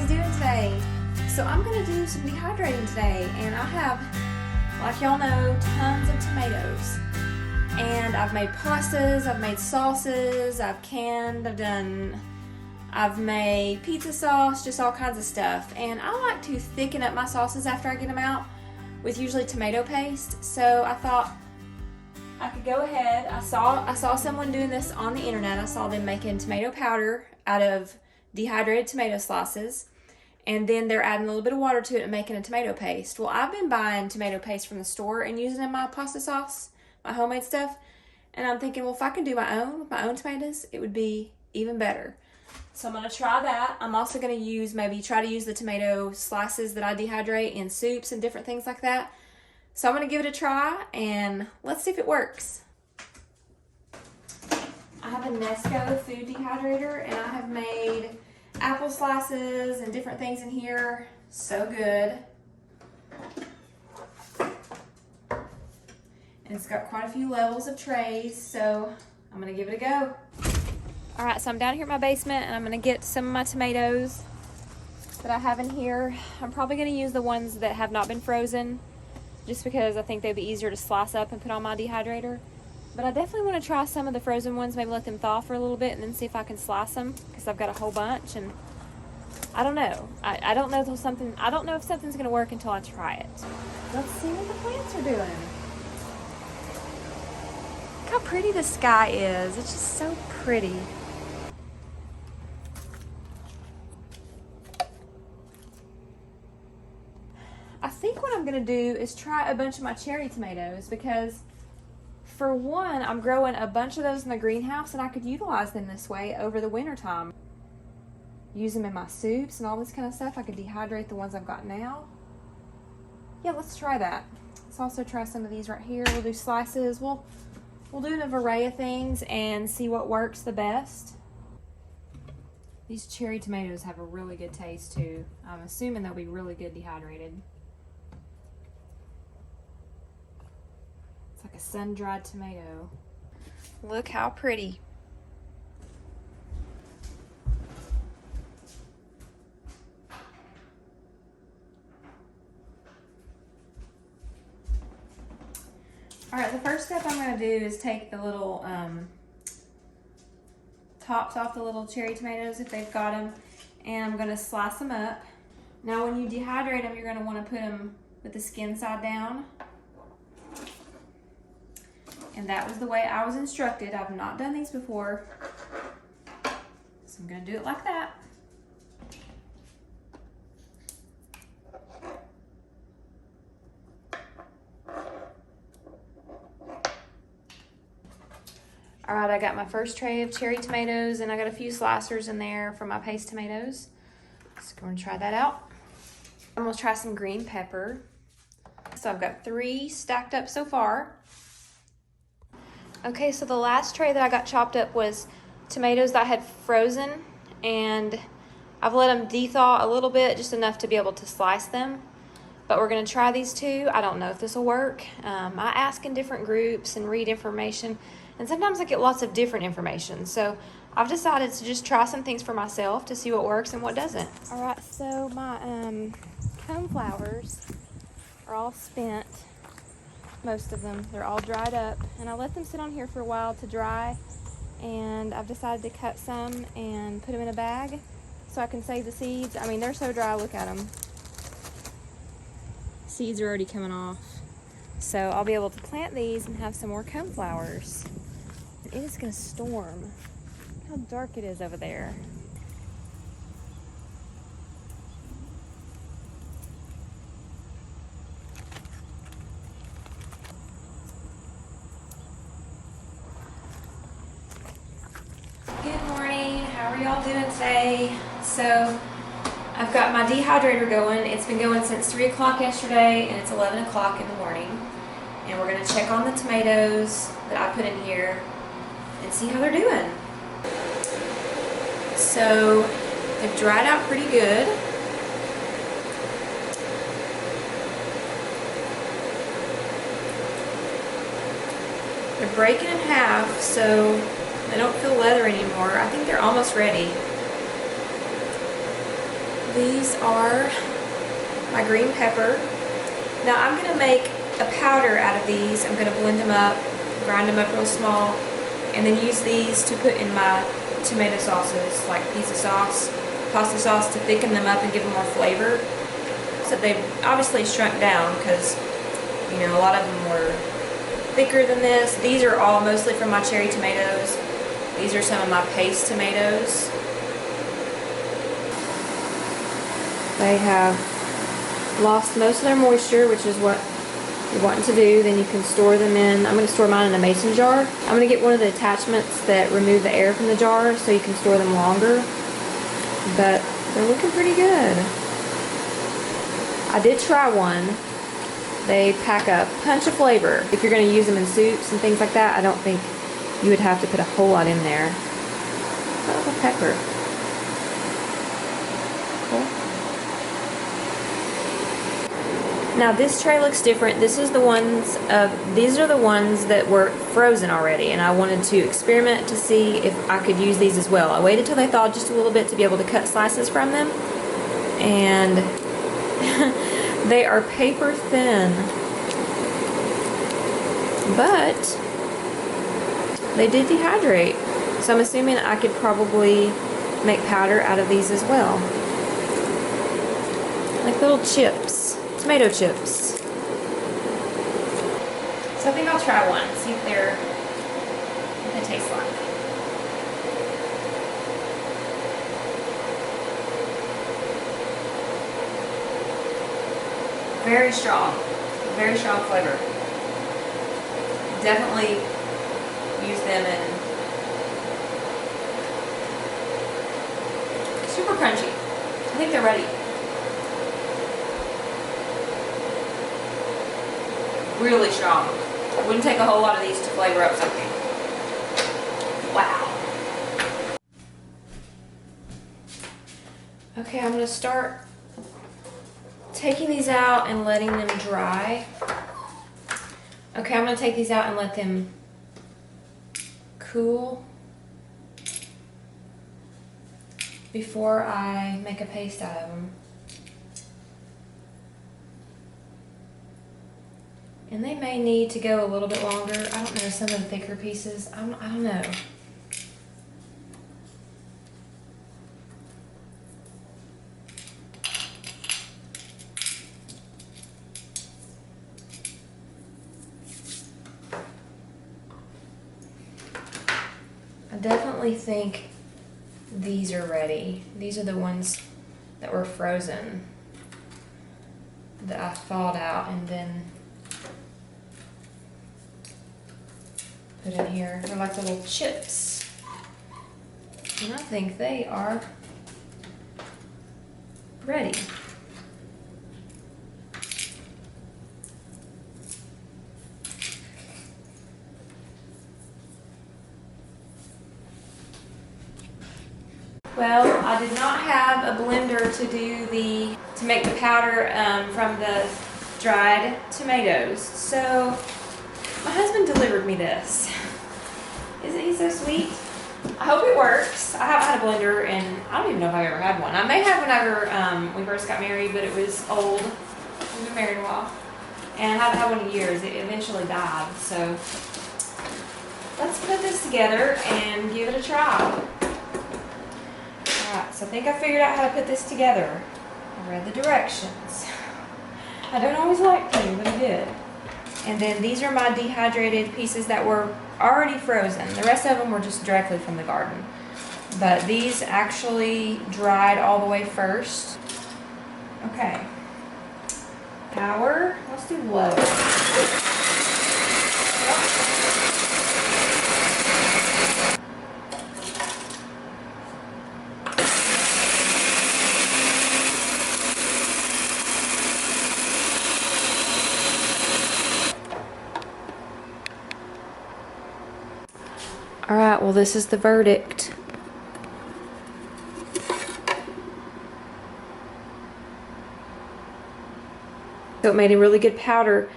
guys doing today? So I'm going to do some dehydrating today, and I have, like y'all know, tons of tomatoes. And I've made pastas, I've made sauces, I've canned, I've made pizza sauce, just all kinds of stuff. And I like to thicken up my sauces after I get them out with usually tomato paste. So I thought I could go ahead. I saw someone doing this on the internet. I saw them making tomato powder out of dehydrated tomato slices, and then they're adding a little bit of water to it and making a tomato paste. Well, I've been buying tomato paste from the store and using it in my pasta sauce, my homemade stuff, and I'm thinking, well, if I can do my own with my own tomatoes, it would be even better. So I'm going to try that. I'm also going to try to use the tomato slices that I dehydrate in soups and different things like that. So I'm going to give it a try, and let's see if it works. I have a Nesco food dehydrator, and I have made apple slices and different things in here. So good. And it's got quite a few levels of trays, so I'm going to give it a go. All right, so I'm down here in my basement, and I'm going to get some of my tomatoes that I have in here. I'm probably going to use the ones that have not been frozen, just because I think they'd be easier to slice up and put on my dehydrator. But I definitely want to try some of the frozen ones, maybe let them thaw for a little bit and then see if I can slice them, because I've got a whole bunch, and I don't know. I don't know if something's going to work until I try it. Let's see what the plants are doing. Look how pretty the sky is. It's just so pretty. I think what I'm going to do is try a bunch of my cherry tomatoes, because for one, I'm growing a bunch of those in the greenhouse, and I could utilize them this way over the winter time. Use them in my soups and all this kind of stuff. I could dehydrate the ones I've got now. Yeah, let's try that. Let's also try some of these right here. We'll do slices. We'll do an array of things and see what works the best. These cherry tomatoes have a really good taste too. I'm assuming they'll be really good dehydrated. Like a sun-dried tomato. Look how pretty. All right, the first step I'm going to do is take the little tops off the little cherry tomatoes if they've got them, and I'm going to slice them up. Now when you dehydrate them, you're going to want to put them with the skin side down. And that was the way I was instructed. I've not done these before, so I'm going to do it like that. All right, I got my first tray of cherry tomatoes, and I got a few slicers in there for my paste tomatoes. So I'm going to try that out. I'm going to try some green pepper. So I've got 3 stacked up so far. Okay, so the last tray that I got chopped up was tomatoes that I had frozen, and I've let them de-thaw a little bit, just enough to be able to slice them. But we're going to try these two. I don't know if this will work. I ask in different groups and read information, and sometimes I get lots of different information. So I've decided to just try some things for myself to see what works and what doesn't. All right, so my coneflowers are all spent. Most of them. They're all dried up, and I let them sit on here for a while to dry, and I've decided to cut some and put them in a bag so I can save the seeds. I mean, they're so dry, look at them. Seeds are already coming off. So I'll be able to plant these and have some more coneflowers. It is going to storm. Look how dark it is over there. Good morning, how are y'all doing today? So I've got my dehydrator going. It's been going since 3 o'clock yesterday, and it's 11 o'clock in the morning. And we're going to check on the tomatoes that I put in here and see how they're doing. So they've dried out pretty good. They're breaking in half, so they don't feel leather anymore. I think they're almost ready. These are my green pepper. Now I'm going to make a powder out of these. I'm going to blend them up, grind them up real small, and then use these to put in my tomato sauces, like pizza sauce, pasta sauce, to thicken them up and give them more flavor. So they've obviously shrunk down because, you know, a lot of them were thicker than this. These are all mostly from my cherry tomatoes. These are some of my paste tomatoes. They have lost most of their moisture, which is what you're wanting to do. Then you can store them in, I'm going to store mine in a mason jar. I'm going to get one of the attachments that remove the air from the jar so you can store them longer. But they're looking pretty good. I did try one. They pack a punch of flavor. If you're going to use them in soups and things like that, I don't think you would have to put a whole lot in there. Oh, a pepper. Cool. Now this tray looks different. These are the ones that were frozen already, and I wanted to experiment to see if I could use these as well. I waited till they thawed just a little bit to be able to cut slices from them, and they are paper thin, but they did dehydrate. So I'm assuming I could probably make powder out of these as well. Like little chips, tomato chips. So I think I'll try one, see what they taste like. Very strong flavor. Definitely use them in super crunchy. I think they're ready. Really strong. Wouldn't take a whole lot of these to flavor up something. Wow. Okay, I'm gonna start taking these out and letting them dry. Okay, I'm gonna take these out and let them cool before I make a paste out of them. And they may need to go a little bit longer. I don't know, some of the thicker pieces, I don't know. I definitely think these are ready. These are the ones that were frozen that I thawed out and then put in here. They're like little chips. And I think they are ready. Well, I did not have a blender to make the powder from the dried tomatoes. So my husband delivered me this. Isn't he so sweet? I hope it works. I haven't had a blender and I don't even know if I've ever had one. I may have whenever we first got married, but it was old. We've been married a while. And I haven't had one in years. It eventually died. So let's put this together and give it a try. Alright, so I think I figured out how to put this together. I read the directions. I don't always like to, but I did. And then these are my dehydrated pieces that were already frozen. The rest of them were just directly from the garden. But these actually dried all the way first. Okay. Power, let's do low. Alright, well this is the verdict. So it made a really good powder.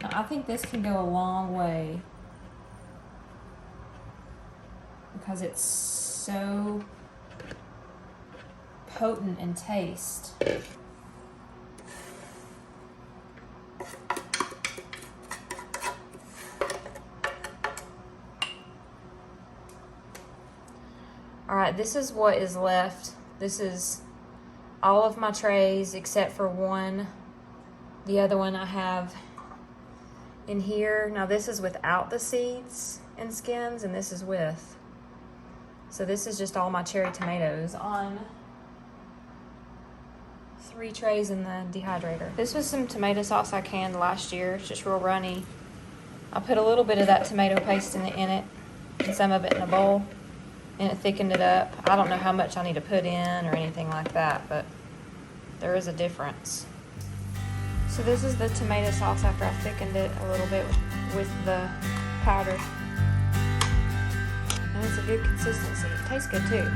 Now, I think this can go a long way because it's so potent in taste. Alright, this is what is left. This is all of my trays except for one. The other one I have in here. Now this is without the seeds and skins, and this is with. So this is just all my cherry tomatoes on 3 trays in the dehydrator. This was some tomato sauce I canned last year. It's just real runny. I put a little bit of that tomato paste in it and some of it in a bowl, and it thickened it up. I don't know how much I need to put in or anything like that, but there is a difference. So this is the tomato sauce after I thickened it a little bit with the powder. And it's a good consistency. It tastes good too.